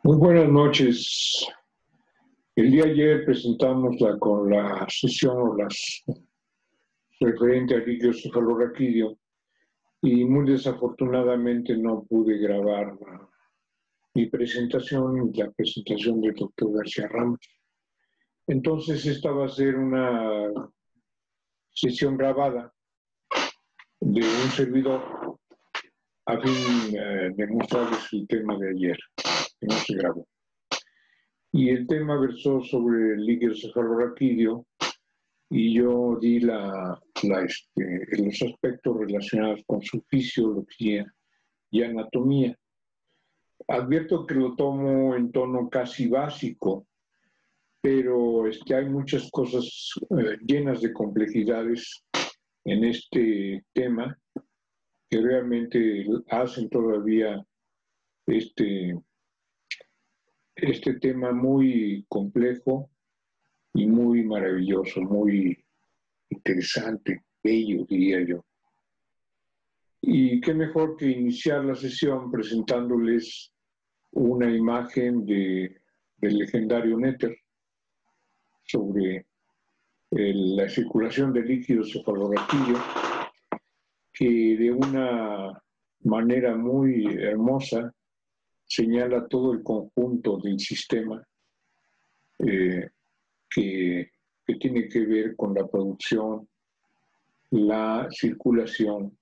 Muy buenas noches. El día de ayer presentamos con la sesión o las referente al líquido cefalorraquídeo y muy desafortunadamente no pude grabar mi presentación y la presentación del doctor García Ramos. Entonces esta va a ser una sesión grabada de un servidor a fin de mostrarles el tema de ayer, que no se grabó. Y el tema versó sobre el líquido cefalorraquídeo y yo di los aspectos relacionados con su fisiología y anatomía. Advierto que lo tomo en tono casi básico, pero hay muchas cosas llenas de complejidades en este tema que realmente hacen todavía este tema muy complejo y muy maravilloso, muy interesante, bello, diría yo. Y qué mejor que iniciar la sesión presentándoles una imagen del legendario Néter sobre la circulación del líquido cefalorraquídeo, que de una manera muy hermosa señala todo el conjunto del sistema que tiene que ver con la producción, la circulación,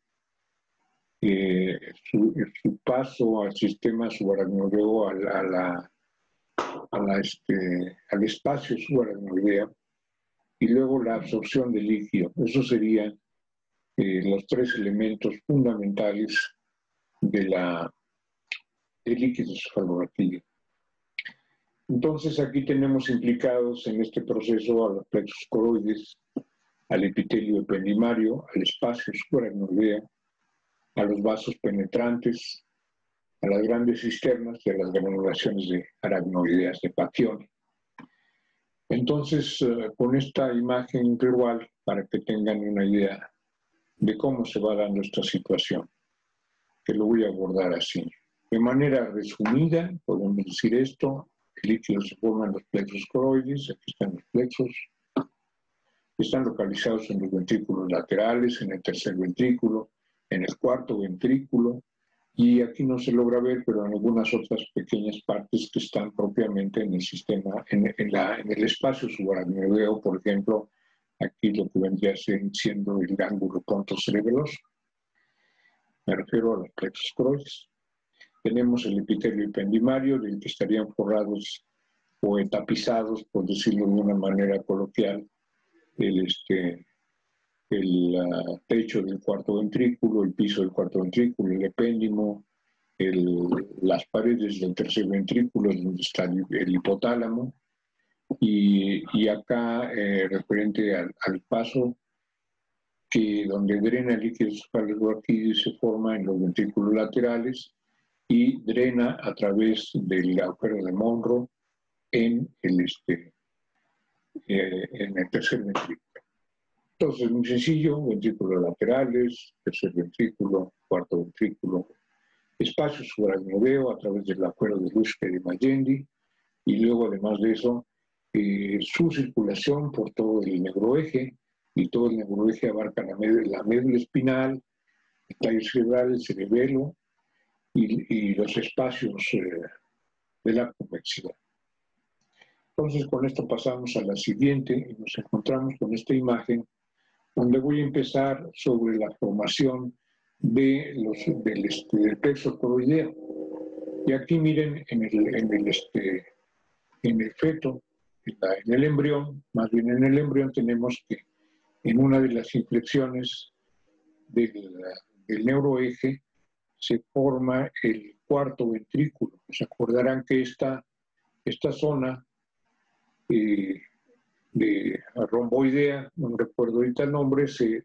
su paso al sistema subaracnoideo, al espacio subaracnoideo, y luego la absorción de líquido. Esos serían los tres elementos fundamentales del líquido cefalorraquídeo. Entonces aquí tenemos implicados en este proceso a los plexos coroides, al epitelio ependimario, al espacio subaracnoideo, a los vasos penetrantes, a las grandes cisternas y a las granulaciones de aracnoideas de Pacchioni. Entonces, con esta imagen global, para que tengan una idea de cómo se va dando esta situación, que lo voy a abordar así. De manera resumida, podemos decir esto: el líquido se forma en los plexos coroides, aquí están los plexos, están localizados en los ventrículos laterales, en el tercer ventrículo, en el cuarto ventrículo, y aquí no se logra ver, pero en algunas otras pequeñas partes que están propiamente en el sistema, en el espacio subaracnoideo, por ejemplo, aquí lo que vendría siendo el gángulo pontocerebeloso. Me refiero a los plexos coroides. Tenemos el epitelio ependimario, del que estarían forrados o tapizados, por decirlo de una manera coloquial, el techo del cuarto ventrículo, el piso del cuarto ventrículo, el epéndimo, las paredes del tercer ventrículo, donde está el hipotálamo, y acá referente al paso donde drena el líquido cefalorraquídeo se forma en los ventrículos laterales y drena a través del agujero de Monro en el tercer ventrículo. Entonces, muy sencillo: ventrículos laterales, tercer ventrículo, cuarto ventrículo, espacio subaracnoideo a través del agujero de Luschke de Magendie, y luego, además de eso, su circulación por todo el neuroeje, y todo el neuroeje abarca la médula espinal, el tallo cerebral, el cerebelo y los espacios de la convexidad. Entonces, con esto pasamos a la siguiente y nos encontramos con esta imagen, donde voy a empezar sobre la formación del plexo coroideo. Y aquí miren, en el feto, en el embrión, más bien en el embrión, tenemos que en una de las inflexiones del neuroeje se forma el cuarto ventrículo. Se acordarán que esta zona de romboidea, no recuerdo ahorita el nombre, se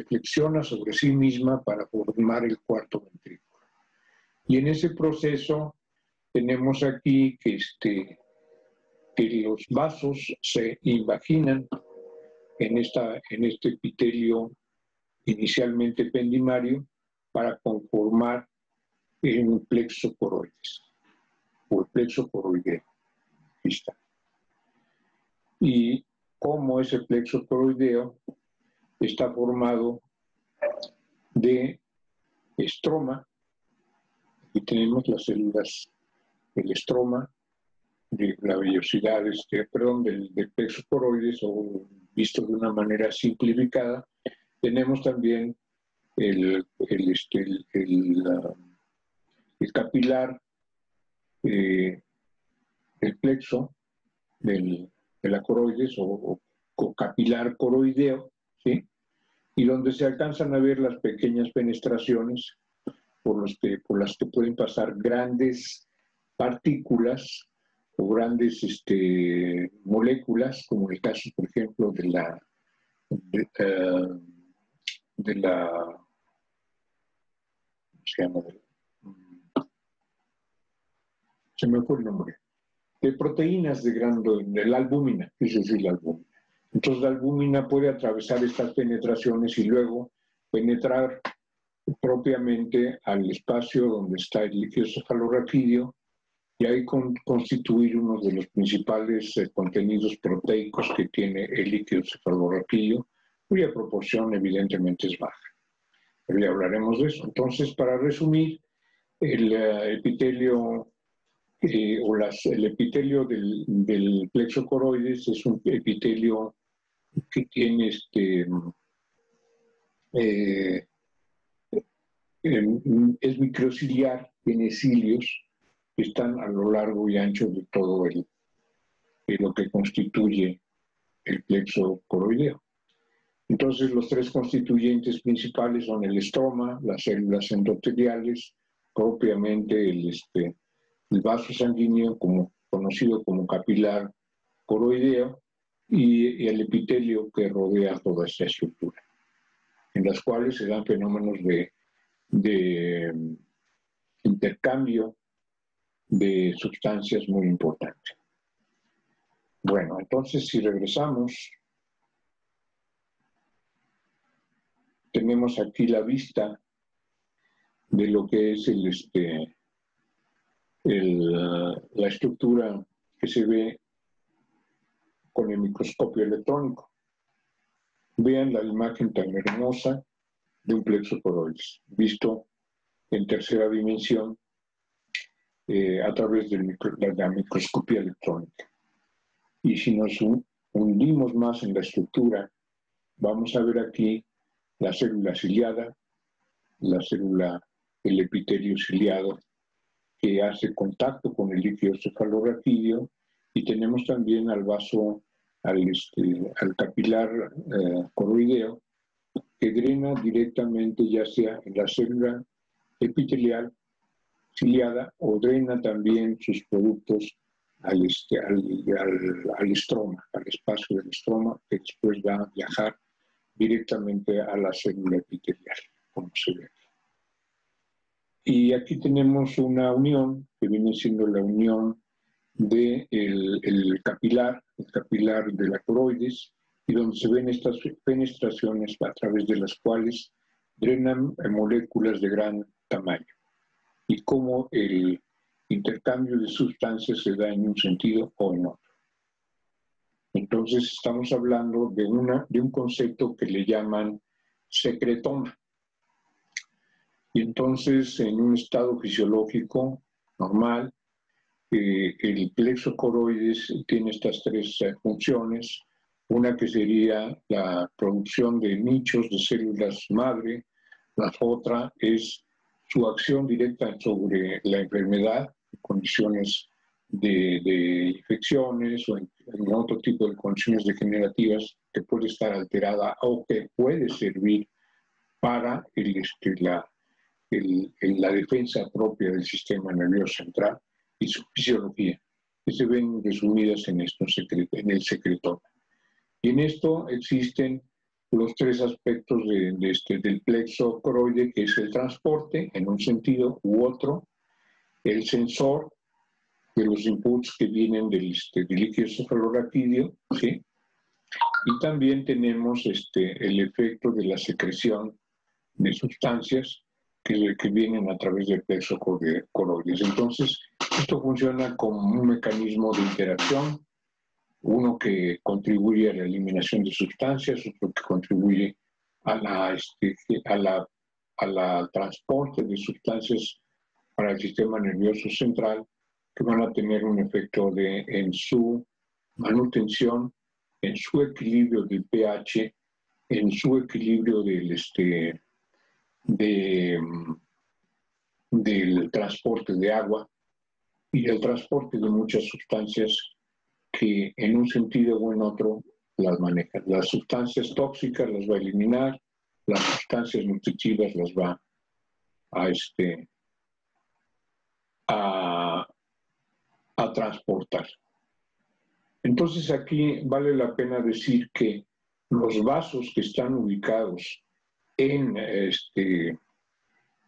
flexiona sobre sí misma para formar el cuarto ventrículo. Y en ese proceso tenemos aquí que los vasos se invaginan en este epitelio inicialmente ependimario para conformar un plexo coroides. o el plexo coroideo. Aquí está. Y cómo ese plexo coroideo está formado de estroma. Aquí tenemos las células del estroma, de la vellosidad del plexo coroides, o visto de una manera simplificada. Tenemos también el capilar, el plexo de la coroides o capilar coroideo, ¿sí? Y donde se alcanzan a ver las pequeñas fenestraciones por las que pueden pasar grandes partículas o grandes moléculas, como el caso, por ejemplo, de la ¿cómo se llama? Se me fue el nombre. De proteínas de la albúmina, es decir, la albúmina. Entonces la albúmina puede atravesar estas penetraciones y luego penetrar propiamente al espacio donde está el líquido cefalorraquídeo y ahí constituir uno de los principales contenidos proteicos que tiene el líquido cefalorraquídeo, cuya proporción evidentemente es baja. Pero ya hablaremos de eso. Entonces, para resumir, el epitelio el epitelio del plexo coroides es un epitelio que tiene es microciliar, tiene cilios que están a lo largo y ancho de todo lo que constituye el plexo coroideo. Entonces, los tres constituyentes principales son el estroma, las células endoteliales, propiamente el vaso sanguíneo, conocido como capilar coroideo, y el epitelio que rodea toda esta estructura, en las cuales se dan fenómenos de intercambio de sustancias muy importantes. Bueno, entonces si regresamos, tenemos aquí la vista de lo que es la estructura que se ve con el microscopio electrónico. Vean la imagen tan hermosa de un plexo coroides, visto en tercera dimensión a través de la microscopía electrónica. Y si nos hundimos más en la estructura, vamos a ver aquí la célula ciliada, el epitelio ciliado, que hace contacto con el líquido cefalorraquídeo, y tenemos también al capilar coroideo, que drena directamente ya sea en la célula epitelial ciliada o drena también sus productos al estroma, al espacio del estroma, que después va a viajar directamente a la célula epitelial, como se ve aquí. Y aquí tenemos una unión, que viene siendo la unión del capilar de la coroides, y donde se ven estas fenestraciones a través de las cuales drenan moléculas de gran tamaño, y cómo el intercambio de sustancias se da en un sentido o en otro. Entonces estamos hablando de un concepto que le llaman secretoma. Y entonces, en un estado fisiológico normal, el plexo coroides tiene estas tres funciones. Una que sería la producción de nichos de células madre, la otra es su acción directa sobre la enfermedad, condiciones de infecciones o en otro tipo de condiciones degenerativas que puede estar alterada o que puede servir para la defensa propia del sistema nervioso central y su fisiología, que se ven resumidas en el secretoma. Y en esto existen los tres aspectos del plexo coroide, que es el transporte en un sentido u otro, el sensor de los inputs que vienen del líquido cefalorraquídeo, ¿sí? Y también tenemos el efecto de la secreción de sustancias que vienen a través del plexo coroides. Entonces, Esto funciona como un mecanismo de interacción, uno que contribuye a la eliminación de sustancias, otro que contribuye al transporte de sustancias para el sistema nervioso central, que van a tener un efecto en su manutención, en su equilibrio del pH, en su equilibrio del transporte de agua y del transporte de muchas sustancias que en un sentido o en otro las manejan. Las sustancias tóxicas las va a eliminar, las sustancias nutritivas las va a transportar. Entonces aquí vale la pena decir que los vasos que están ubicados en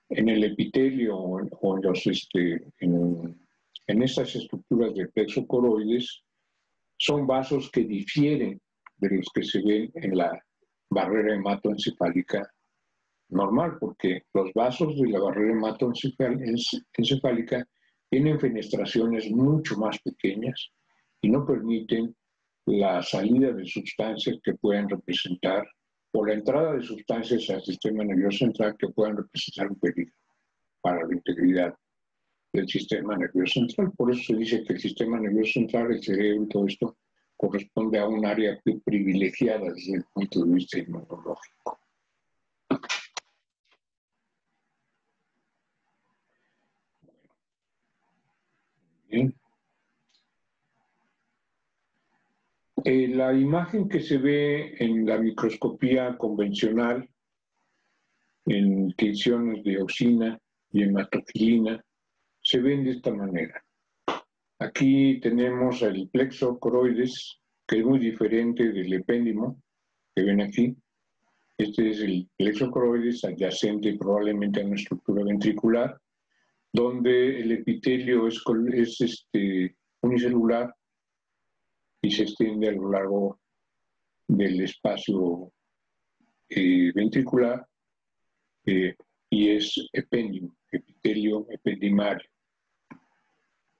el epitelio o en estas estructuras de plexo coroides son vasos que difieren de los que se ven en la barrera hematoencefálica normal, porque los vasos de la barrera hematoencefálica tienen fenestraciones mucho más pequeñas y no permiten la salida de sustancias que puedan representar, o la entrada de sustancias al sistema nervioso central que puedan representar un peligro para la integridad del sistema nervioso central. Por eso se dice que el sistema nervioso central, el cerebro y todo esto corresponde a un área privilegiada desde el punto de vista inmunológico. Bien. La imagen que se ve en la microscopía convencional, en tinciones de dioxina y hematofilina, se ven de esta manera. Aquí tenemos el plexo coroides, que es muy diferente del epéndimo que ven aquí. Este es el plexo coroides adyacente probablemente a una estructura ventricular, donde el epitelio es unicelular y se extiende a lo largo del espacio ventricular y es epéndimo, epitelio ependimario.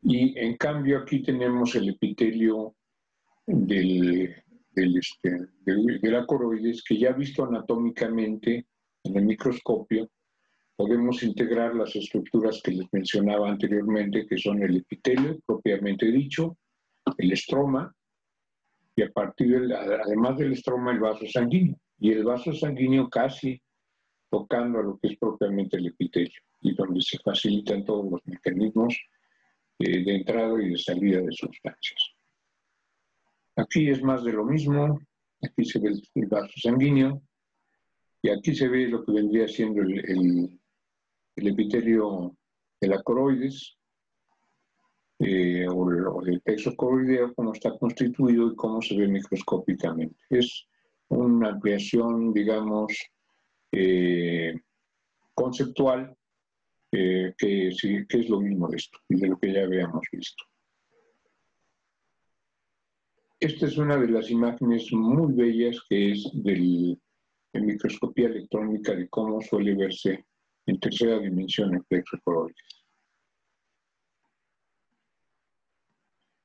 Y en cambio aquí tenemos el epitelio de la coroides, que ya visto anatómicamente en el microscopio, podemos integrar las estructuras que les mencionaba anteriormente, que son el epitelio propiamente dicho, el estroma, y a partir además del estroma, el vaso sanguíneo. Y el vaso sanguíneo casi tocando a lo que es propiamente el epitelio, y donde se facilitan todos los mecanismos de entrada y de salida de sustancias. Aquí es más de lo mismo, aquí se ve el vaso sanguíneo, y aquí se ve lo que vendría siendo el epitelio de la coroides, o del plexo coroideo, cómo está constituido y cómo se ve microscópicamente. Es una ampliación, digamos, conceptual, que es lo mismo de esto y de lo que ya habíamos visto. Esta es una de las imágenes muy bellas que es de microscopía electrónica de cómo suele verse en tercera dimensión el plexo coroides.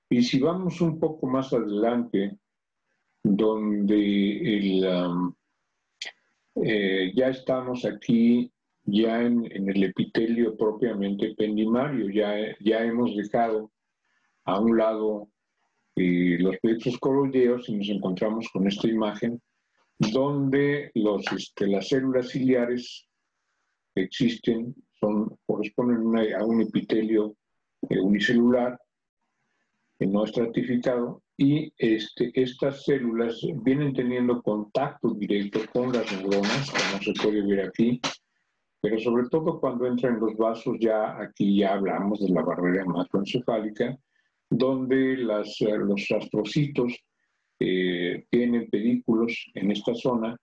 Y si vamos un poco más adelante, donde ya estamos aquí, ya en el epitelio propiamente ependimario, ya hemos dejado a un lado los plexos coroideos y nos encontramos con esta imagen donde las células ciliares que existen corresponden a un epitelio unicelular no estratificado, y estas células vienen teniendo contacto directo con las neuronas, como se puede ver aquí, pero sobre todo cuando entran los vasos, aquí ya hablamos de la barrera hematoencefálica, donde los astrocitos tienen pedículos en esta zona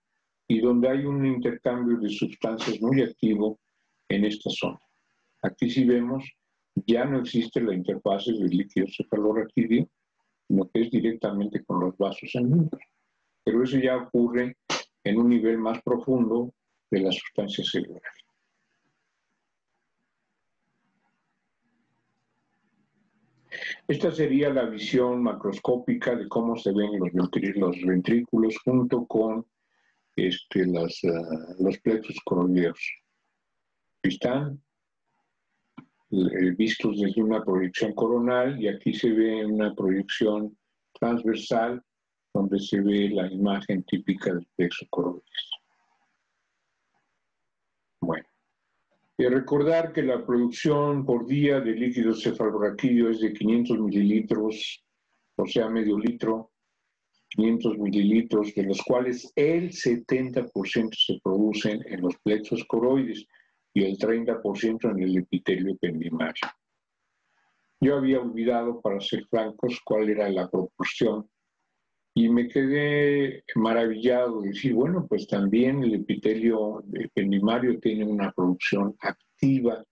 y donde hay un intercambio de sustancias muy activo en esta zona. Aquí sí vemos, ya no existe la interfase del líquido cefalorraquídeo, sino que es directamente con los vasos sanguíneos. Pero eso ya ocurre en un nivel más profundo de la sustancia celular. Esta sería la visión macroscópica de cómo se ven los ventrículos junto con los plexos coroideos. Están vistos desde una proyección coronal y aquí se ve una proyección transversal donde se ve la imagen típica del plexo coroides. Bueno, y recordar que la producción por día de líquido cefalorraquídeo es de 500 mililitros, o sea, medio litro, 500 mililitros, de los cuales el 70% se producen en los plexos coroides y el 30% en el epitelio ependimario. Yo había olvidado, para ser francos, cuál era la proporción y me quedé maravillado de decir, bueno, pues también el epitelio ependimario tiene una producción activa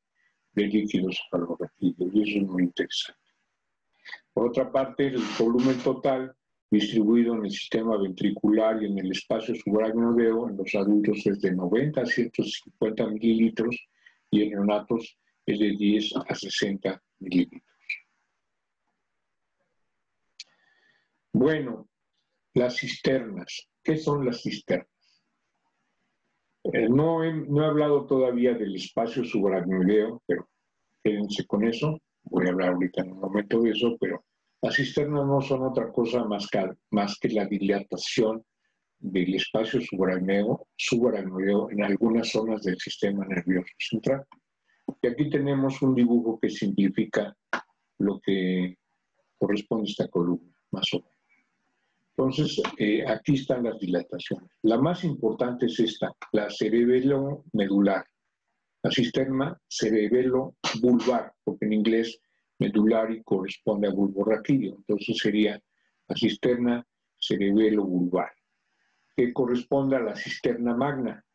de líquido cefalorraquídeo y eso es muy interesante. Por otra parte, el volumen total distribuido en el sistema ventricular y en el espacio subaracnoideo en los adultos es de 90 a 150 mililitros y en neonatos es de 10 a 60 mililitros. Bueno, las cisternas. ¿Qué son las cisternas? No he hablado todavía del espacio subaracnoideo, pero quédense con eso. Voy a hablar ahorita en un momento de eso, pero las cisternas no son otra cosa más que la dilatación del espacio subaracnoideo en algunas zonas del sistema nervioso central. Y aquí tenemos un dibujo que simplifica lo que corresponde a esta columna, más o menos. Entonces, aquí están las dilataciones. La más importante es esta, la cerebelo-medular. La cisterna cerebelo-vulvar, porque en inglés medulari corresponde a bulborraquídeo. Entonces sería la cisterna cerebelo-vulvar, que corresponde a la cisterna magna.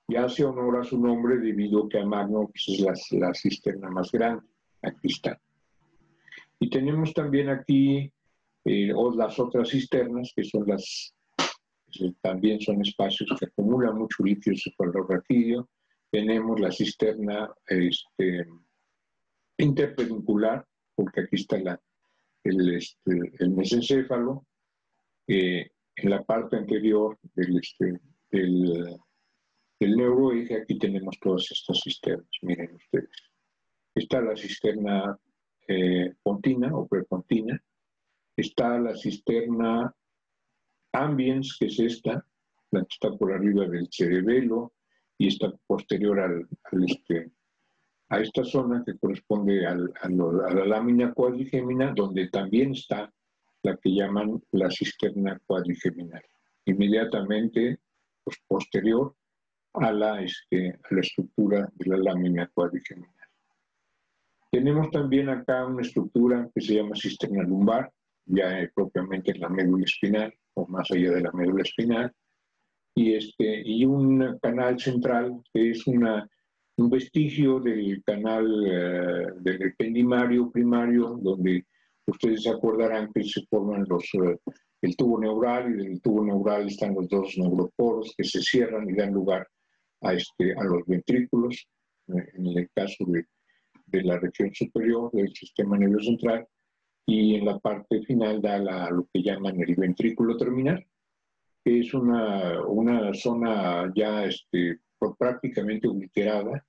Ya hace honor a su nombre debido a que a magno pues, es la cisterna más grande. Aquí está. Y tenemos también aquí las otras cisternas, que son también son espacios que acumulan mucho líquido cefalorraquídeo. Tenemos la cisterna interpeduncular, porque aquí está el mesencéfalo. En la parte anterior del neuroeje, aquí tenemos todas estas cisternas. Miren ustedes. Está la cisterna pontina o prepontina. Está la cisterna ambiens, que es esta, la que está por arriba del cerebelo y está posterior a esta zona que corresponde a la lámina cuadrigémina, donde también está la que llaman la cisterna cuadrigeminal, inmediatamente pues, posterior a la estructura de la lámina cuadrigeminal. Tenemos también acá una estructura que se llama cisterna lumbar, ya propiamente en la médula espinal o más allá de la médula espinal, y un canal central que es un vestigio del canal del ependimario primario, donde ustedes se acordarán que se forman el tubo neural, y del tubo neural están los dos neuroporos que se cierran y dan lugar a los ventrículos, en el caso de la región superior del sistema nervioso central, y en la parte final da lo que llaman el ventrículo terminal, que es una zona ya prácticamente obliterada,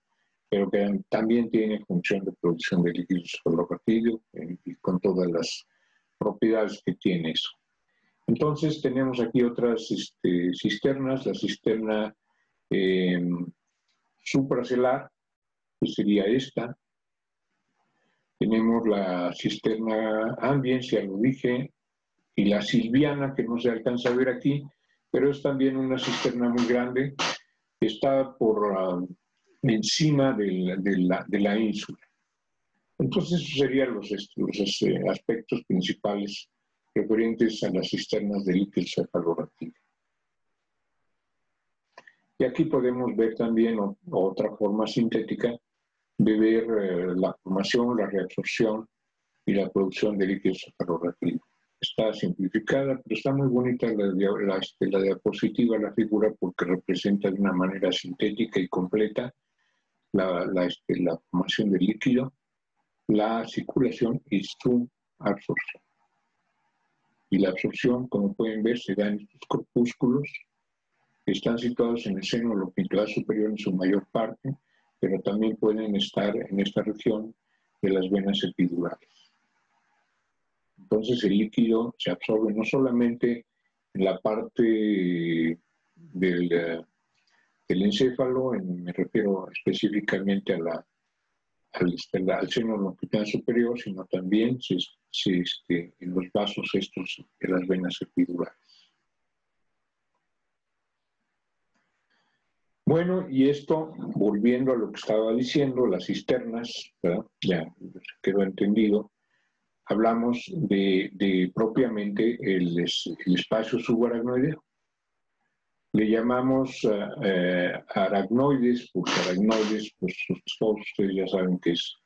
pero que también tiene función de producción de líquido cefalorraquídeo y con todas las propiedades que tiene eso. Entonces tenemos aquí otras cisternas, la cisterna supracelular, que sería esta. Tenemos la cisterna ambiens, ya lo dije, y la silviana, que no se alcanza a ver aquí, pero es también una cisterna muy grande, que está por encima de la ínsula. Entonces, esos serían los aspectos principales referentes a las cisternas de líquido cefalorraquídeo. Y aquí podemos ver también otra forma sintética de ver la formación, la reabsorción y la producción de líquido cefalorraquídeo. Está simplificada, pero está muy bonita la diapositiva, la figura, porque representa de una manera sintética y completa la formación del líquido, la circulación y su absorción. Y la absorción, como pueden ver, se da en estos corpúsculos que están situados en el seno longitudinal superior en su mayor parte, pero también pueden estar en esta región de las venas epidurales. Entonces el líquido se absorbe no solamente en la parte del encéfalo, me refiero específicamente al seno longitudinal superior, sino también en los vasos estos de las venas epidurales. Bueno, y esto, volviendo a lo que estaba diciendo, las cisternas, ¿verdad? Ya quedó entendido. Hablamos de propiamente el espacio subaracnoideo. Le llamamos aracnoides, porque aracnoides, pues todos ustedes ya saben que es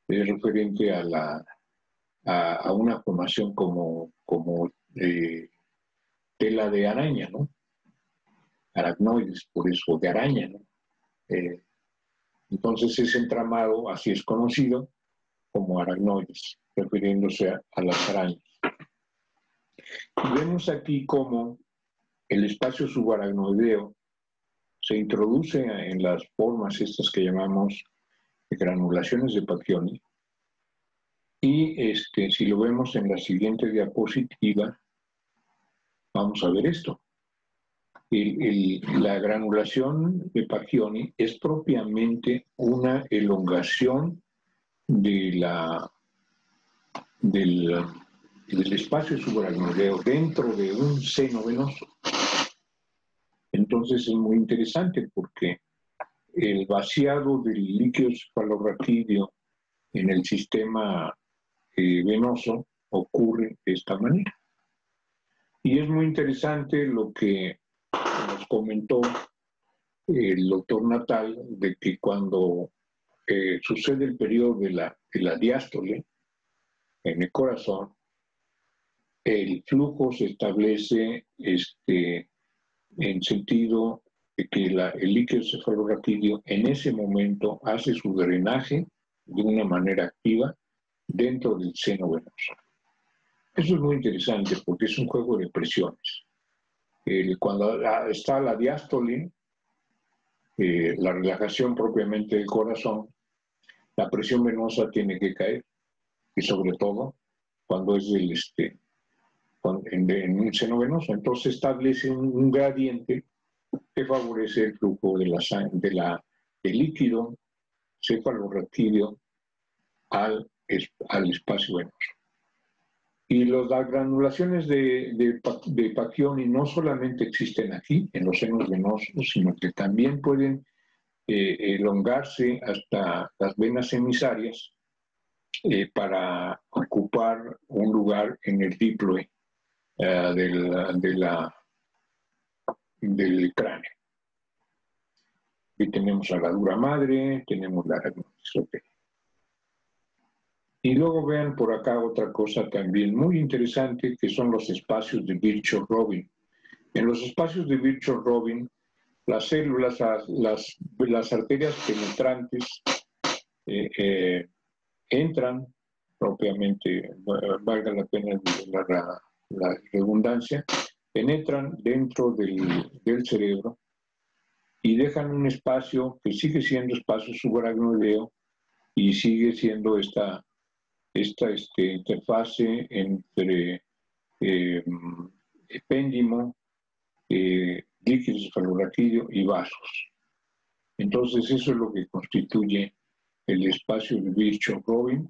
referente a una formación como tela de araña, ¿no? Aracnoides, por eso, de araña, ¿no? Entonces ese entramado así es conocido como aracnoides, refiriéndose a las arañas. Y vemos aquí cómo el espacio subaracnoideo se introduce en las formas estas que llamamos granulaciones de Pacchioni. Y si lo vemos en la siguiente diapositiva, vamos a ver esto. La granulación de Pacchioni es propiamente una elongación del espacio subaracnoideo dentro de un seno venoso. Entonces es muy interesante porque el vaciado del líquido cefalorraquídeo en el sistema venoso ocurre de esta manera. Y es muy interesante lo que nos comentó el doctor Natal, de que cuando sucede el periodo de la diástole en el corazón, el flujo se establece en sentido de que el líquido cefalorraquídeo en ese momento hace su drenaje de una manera activa dentro del seno venoso. Eso es muy interesante porque es un juego de presiones. Cuando está la diástole, la relajación propiamente del corazón, la presión venosa tiene que caer, y sobre todo cuando es en un seno venoso. Entonces establece un gradiente que favorece el flujo del líquido cefalorraquídeo al espacio venoso. Y las granulaciones de Pacchioni no solamente existen aquí, en los senos venosos, sino que también pueden elongarse hasta las venas emisarias para ocupar un lugar en el diploe del cráneo. Y tenemos la herradura madre, tenemos la aracnoides. Y luego vean por acá otra cosa también muy interesante, que son los espacios de Virchow-Robin. En los espacios de Virchow-Robin, las células, las arterias penetrantes entran propiamente, valga la pena la redundancia, penetran dentro del cerebro y dejan un espacio que sigue siendo espacio subaracnoideo y sigue siendo esta interfase entre epéndimo, líquido cefalorraquídeo y vasos. Entonces eso es lo que constituye el espacio de Virchow-Robin,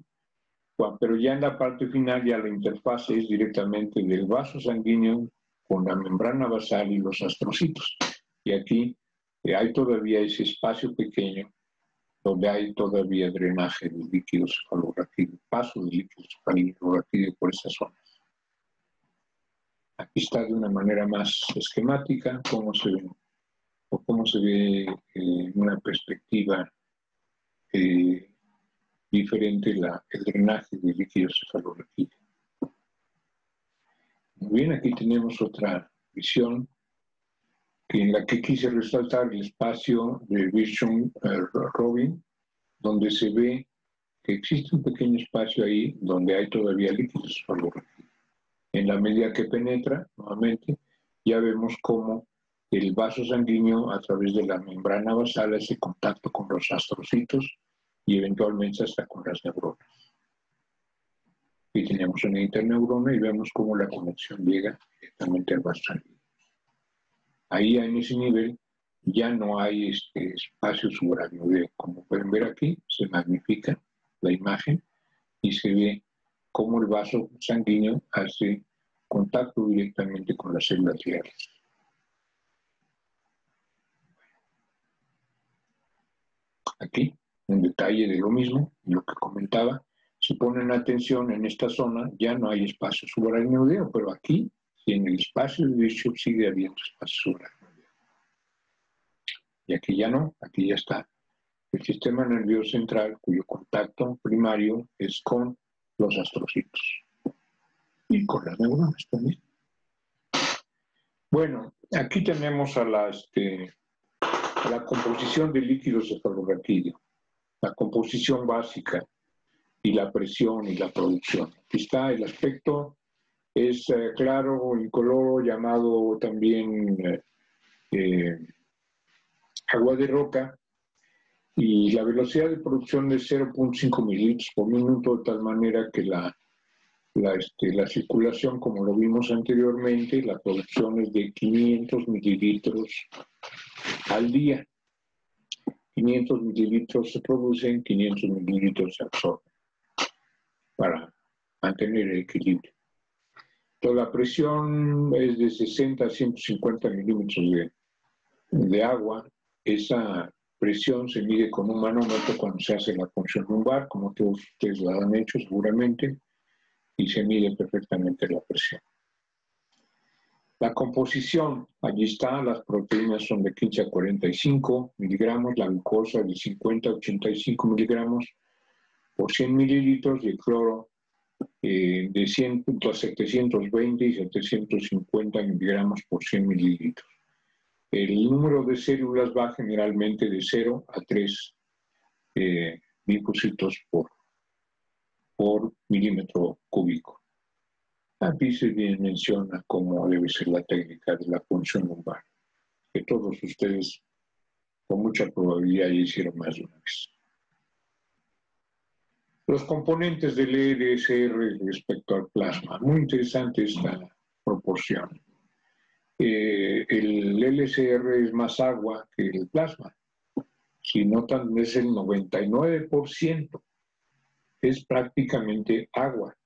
pero ya en la parte final ya la interfase es directamente del vaso sanguíneo con la membrana basal y los astrocitos. Y aquí hay todavía ese espacio pequeño donde hay todavía drenaje de líquido cefalorraquídeo, paso de líquido cefalorraquídeo por esas zonas. Aquí está de una manera más esquemática cómo se ve en una perspectiva diferente el drenaje de líquido cefalorraquídeo. Muy bien, aquí tenemos otra visión en la que quise resaltar el espacio de Virchow-Robin, donde se ve que existe un pequeño espacio ahí donde hay todavía líquido cefalorraquídeo. En la medida que penetra, nuevamente, ya vemos cómo el vaso sanguíneo a través de la membrana basal hace contacto con los astrocitos y eventualmente hasta con las neuronas. Y tenemos una interneurona y vemos cómo la conexión llega directamente al vaso sanguíneo. Ahí en ese nivel ya no hay espacio subaracnoideo. Como pueden ver aquí, se magnifica la imagen y se ve cómo el vaso sanguíneo hace contacto directamente con las células gliales. Aquí, un detalle de lo mismo, lo que comentaba, si ponen atención en esta zona, ya no hay espacio subaracnoideo, pero aquí, en el espacio de Bishop sigue habiendo espacio subaracnoideo. Y aquí ya no, aquí ya está el sistema nervioso central, cuyo contacto primario es con los astrocitos y con las neuronas también. Bueno, aquí tenemos a la composición del líquido cefalorraquídeo, la composición básica y la presión y la producción. Aquí está el aspecto, es claro, incoloro, llamado también agua de roca, y la velocidad de producción es 0.5 mililitros por minuto, de tal manera que la circulación, como lo vimos anteriormente, la producción es de 500 mililitros al día. 500 mililitros se producen, 500 mililitros se absorben para mantener el equilibrio. Entonces, la presión es de 60 a 150 milímetros de agua. Esa presión se mide con un manómetro cuando se hace la punción lumbar, como todos ustedes la han hecho seguramente, y se mide perfectamente la presión. La composición, allí está, las proteínas son de 15 a 45 miligramos, la glucosa de 50 a 85 miligramos por 100 mililitros y el cloro de 100 a 720 y 750 miligramos por 100 mililitros. El número de células va generalmente de 0 a 3 linfocitos por milímetro cúbico. Aquí se menciona cómo debe ser la técnica de la punción lumbar, que todos ustedes con mucha probabilidad ya hicieron más de una vez. Los componentes del LSR respecto al plasma. Muy interesante esta proporción. El LSR es más agua que el plasma. Si notan, es el 99%. Es prácticamente agua.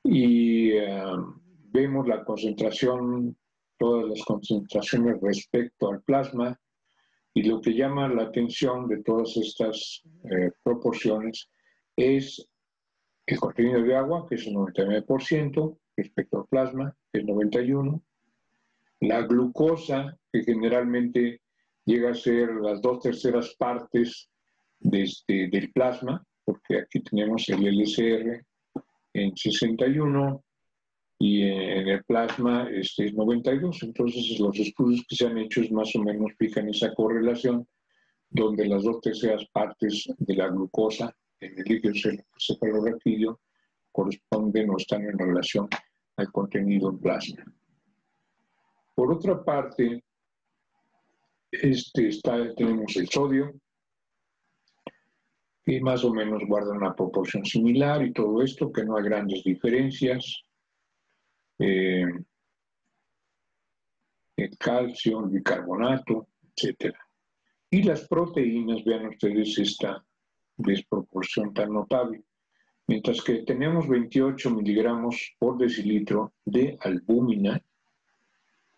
Y vemos la concentración, todas las concentraciones respecto al plasma, y lo que llama la atención de todas estas proporciones es el contenido de agua, que es el 99%, respecto al plasma, que es 91%, la glucosa, que generalmente llega a ser las 2/3 partes del plasma, porque aquí tenemos el LSR en 61 y en el plasma es 92. Entonces los estudios que se han hecho más o menos fijan esa correlación, donde las 2/3 partes de la glucosa en el líquido cefalorraquídeo corresponden o están en relación al contenido en plasma. Por otra parte, tenemos el sodio, que más o menos guarda una proporción similar y todo esto, que no hay grandes diferencias. El calcio, el bicarbonato, etc. Y las proteínas, vean ustedes esta desproporción tan notable. Mientras que tenemos 28 miligramos por decilitro de albúmina,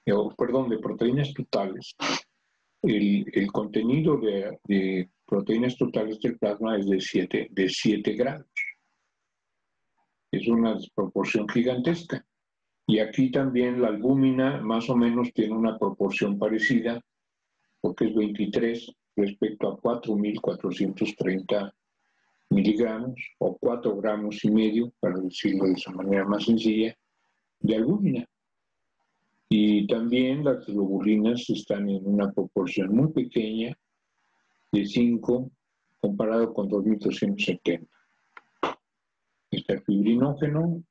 de proteínas totales, el contenido de proteínas totales del plasma es de 7 grados. Es una desproporción gigantesca. Y aquí también la albúmina más o menos tiene una proporción parecida, porque es 23 respecto a 4.430 miligramos, o 4,5 gramos, para decirlo de esa manera más sencilla, de albúmina. Y también las globulinas están en una proporción muy pequeña, de 5 comparado con 2270. Está el fibrinógeno.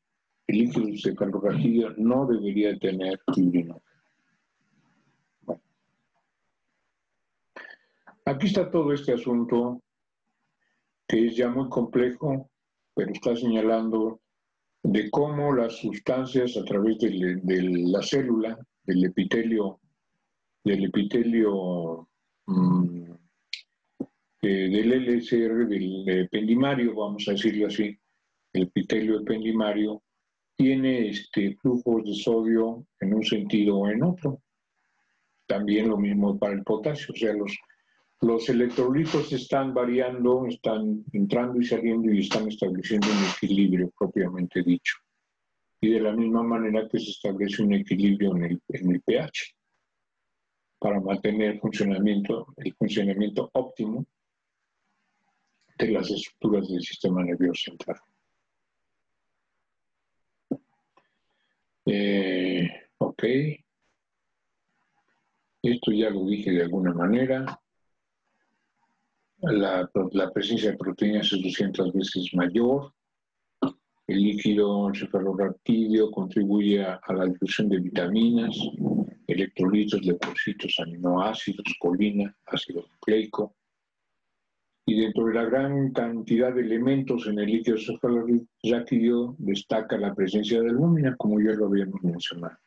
El líquido cefalorraquídeo no debería tener fibrinógeno. Bueno. Aquí está todo este asunto, que es ya muy complejo, pero está señalando de cómo las sustancias a través de la célula, del epitelio del LCR, del ependimario, vamos a decirlo así, el epitelio ependimario, tiene flujos de sodio en un sentido o en otro. También lo mismo para el potasio, o sea, los electrolitos están variando, están entrando y saliendo y están estableciendo un equilibrio propiamente dicho. Y de la misma manera que se establece un equilibrio en el pH para mantener el funcionamiento óptimo de las estructuras del sistema nervioso central. Ok. Esto ya lo dije de alguna manera. La presencia de proteínas es 200 veces mayor. El líquido encefalorraquídeo contribuye a la difusión de vitaminas, electrolitos, leucocitos, aminoácidos, colina, ácido nucleico. Y dentro de la gran cantidad de elementos en el líquido cefalorraquídeo destaca la presencia de albúmina, como ya lo habíamos mencionado.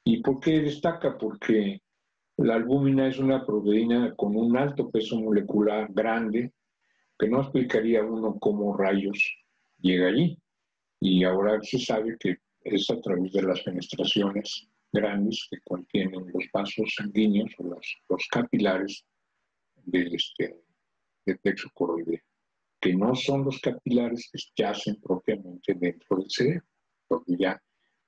¿Y por qué destaca? Porque la albúmina es una proteína con un alto peso molecular grande, que no explicaría uno cómo rayos llega allí. Y ahora se sabe que es a través de las fenestraciones grandes que contienen los vasos sanguíneos o los capilares del plexo coroideo, que no son los capilares que yacen propiamente dentro del cerebro, porque ya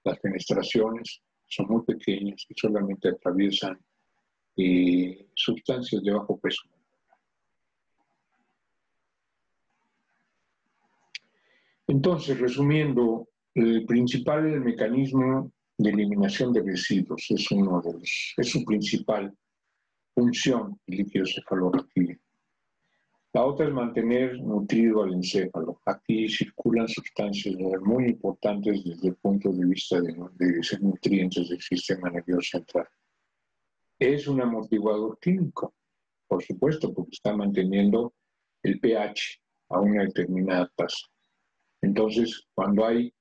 las fenestraciones son muy pequeñas y solamente atraviesan sustancias de bajo peso. Entonces, resumiendo, el principal mecanismo de eliminación de residuos es su principal función, el líquido cefalorraquídeo. La otra es mantener nutrido al encéfalo. Aquí circulan sustancias muy importantes desde el punto de vista de nutrientes del sistema nervioso central. Es un amortiguador químico, por supuesto, porque está manteniendo el pH a una determinada tasa. Entonces, cuando hay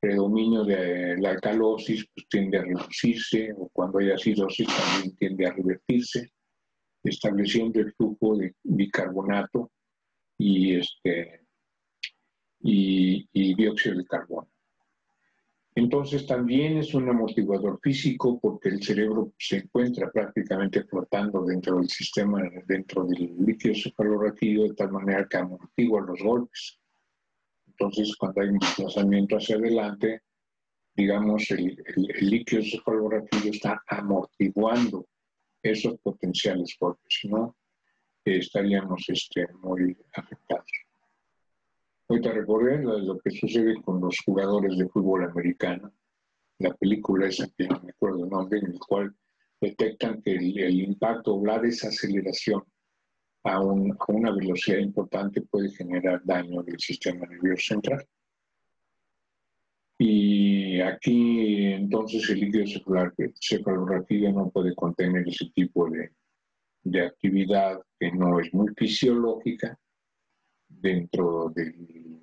predominio de la alcalosis, pues tiende a reducirse, o cuando hay acidosis también tiende a revertirse, estableciendo el flujo de bicarbonato y dióxido de carbono. Entonces también es un amortiguador físico porque el cerebro se encuentra prácticamente flotando dentro del sistema, dentro del líquido cefalorraquídeo, de tal manera que amortigua los golpes. Entonces, cuando hay un desplazamiento hacia adelante, digamos, el líquido cefalorraquídeo está amortiguando esos potenciales golpes, si no, estaríamos muy afectados. Ahorita recordé lo que sucede con los jugadores de fútbol americano, la película esa que no me acuerdo el nombre, en el cual detectan que el impacto o la desaceleración a una velocidad importante puede generar daño del sistema nervioso central. Y aquí entonces el líquido cefalorraquídeo no puede contener ese tipo de actividad que no es muy fisiológica dentro del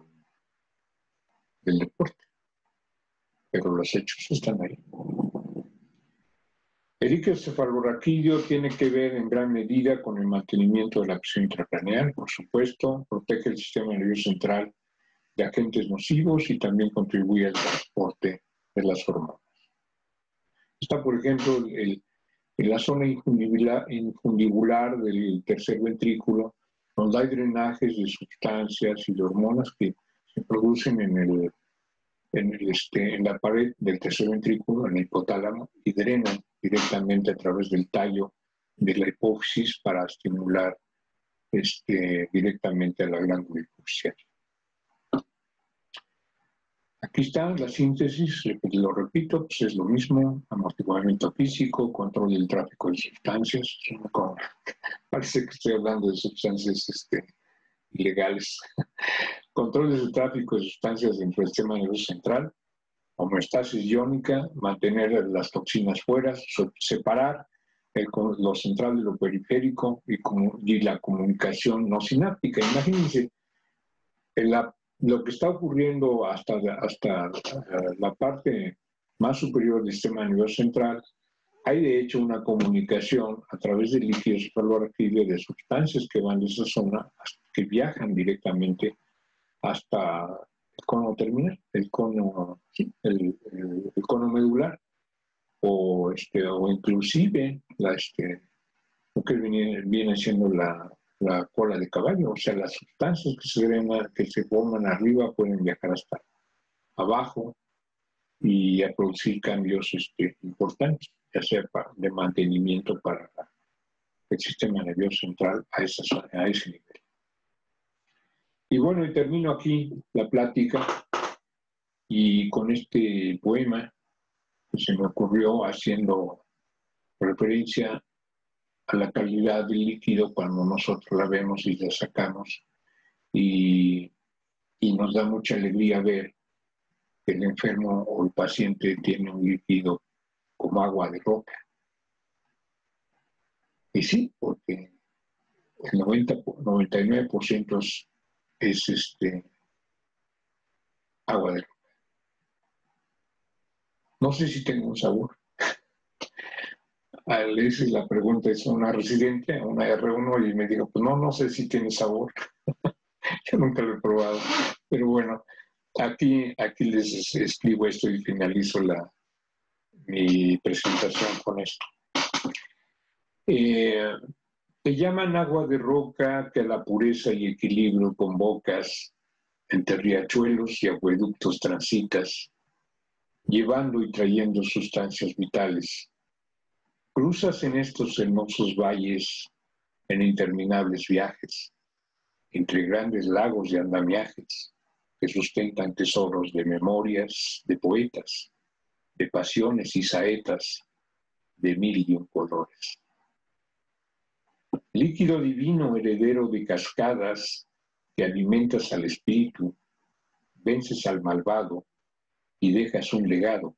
deporte. Pero los hechos están ahí. El líquido cefalorraquídeo tiene que ver en gran medida con el mantenimiento de la presión intracraneal, por supuesto, protege el sistema nervioso central de agentes nocivos y también contribuye al transporte de las hormonas. Está, por ejemplo, en la zona infundibular del tercer ventrículo, donde hay drenajes de sustancias y de hormonas que se producen en la pared del tercer ventrículo, en el hipotálamo, y drenan directamente a través del tallo de la hipófisis para estimular directamente a la glándula hipofisial. Aquí está la síntesis, lo repito, pues es lo mismo: amortiguamiento físico, control del tráfico de sustancias. Parece que estoy hablando de sustancias ilegales. Control del tráfico de sustancias dentro del sistema nervioso central, homeostasis iónica, mantener las toxinas fuera, separar lo central de lo periférico y la comunicación no sináptica. Imagínense lo que está ocurriendo hasta la parte más superior del sistema nervioso central. Hay de hecho una comunicación a través de líquidos cefalorraquídeos de sustancias que van de esa zona, que viajan directamente hasta el cono terminal, el cono medular, o inclusive lo que viene siendo la cola de caballo. O sea, las sustancias que se forman arriba pueden viajar hasta abajo y a producir cambios importantes, ya sea de mantenimiento para el sistema nervioso central a ese nivel. Y bueno, y termino aquí la plática y con este poema que se me ocurrió haciendo referencia a la calidad del líquido cuando nosotros la vemos y la sacamos, y nos da mucha alegría ver que el enfermo o el paciente tiene un líquido como agua de roca. Y sí, porque el 99% es agua de roca. No sé si tengo un sabor. Le hice la pregunta, es una residente, una R1, y me dijo, pues no sé si tiene sabor. Yo nunca lo he probado. Pero bueno, aquí les escribo esto y finalizo mi presentación con esto. Te llaman agua de roca que a la pureza y equilibrio convocas, entre riachuelos y acueductos transitas, llevando y trayendo sustancias vitales. Cruzas en estos hermosos valles en interminables viajes, entre grandes lagos y andamiajes que sustentan tesoros de memorias de poetas, de pasiones y saetas de mil y un colores. Líquido divino, heredero de cascadas, que alimentas al espíritu, vences al malvado y dejas un legado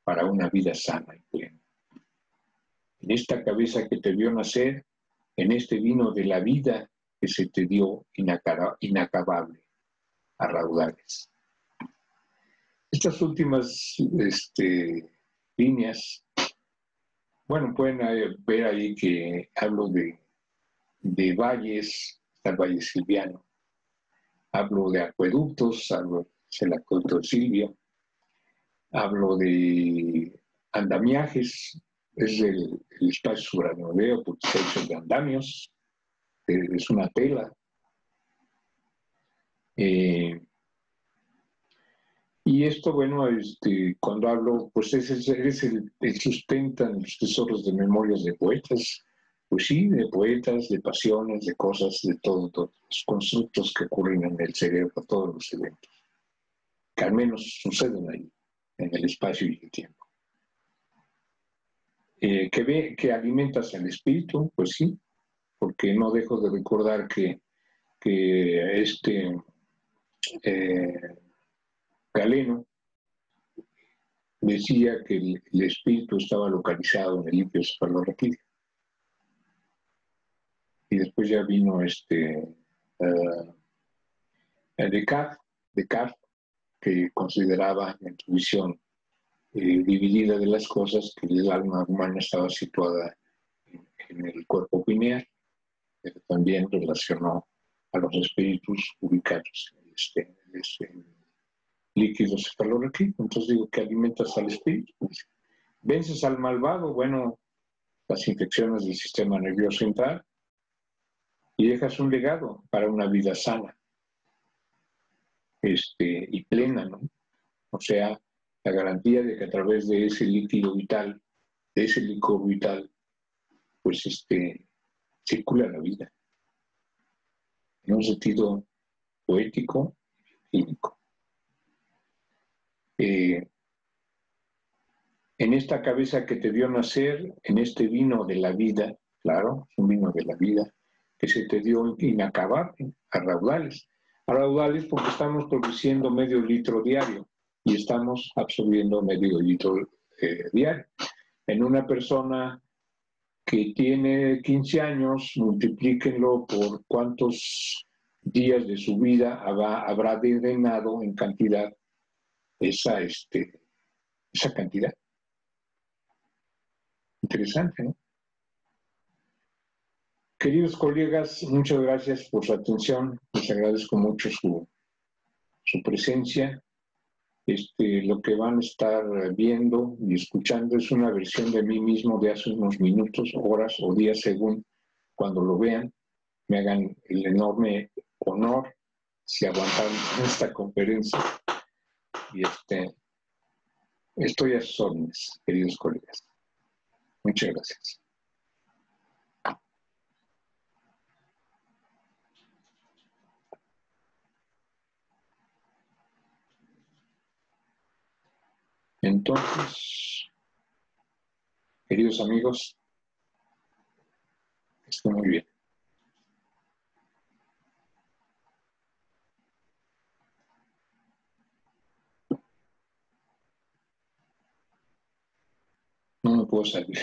para una vida sana y plena. En esta cabeza que te vio nacer, en este vino de la vida que se te dio inacabable a raudales. Estas últimas líneas, bueno, pueden ver ahí que hablo de valles, está el Valle Silviano, hablo de acueductos, hablo del acueducto de Silvia, hablo de andamiajes, es el espacio subranueveo porque está hecho de andamios, es una tela. Y esto, bueno, cuando hablo, pues es el sustentan los tesoros de memorias de poetas, pues sí, de poetas, de pasiones, de cosas, de todos los constructos que ocurren en el cerebro, todos los eventos, que al menos suceden ahí, en el espacio y el tiempo. Que alimentas al espíritu, pues sí, porque no dejo de recordar que Galeno decía que el espíritu estaba localizado en el líquido cefalorraquídeo. Y después ya vino Descartes, que consideraba en su visión dividida de las cosas que el alma humana estaba situada en el cuerpo pineal, pero también relacionó a los espíritus ubicados en este líquido cefalorraquídeo. Entonces digo que alimentas al espíritu. Vences al malvado, bueno, las infecciones del sistema nervioso central, y dejas un legado para una vida sana y plena, ¿no? O sea, la garantía de que a través de ese líquido vital, de ese licor vital, pues circula la vida, en un sentido poético y químico. en esta cabeza que te vio nacer, en este vino de la vida, claro, es un vino de la vida, que se te dio inacabable, a raudales porque estamos produciendo medio litro diario y estamos absorbiendo medio litro diario. En una persona que tiene 15 años, multiplíquenlo por cuántos días de su vida habrá drenado en cantidad esa cantidad. Interesante, ¿no? Queridos colegas, muchas gracias por su atención. Les agradezco mucho su presencia. Lo que van a estar viendo y escuchando es una versión de mí mismo de hace unos minutos, horas o días, según cuando lo vean. Me hagan el enorme honor si aguantaron esta conferencia. Y estoy a sus órdenes, queridos colegas. Muchas gracias. Entonces, queridos amigos, está muy bien. No me puedo salir.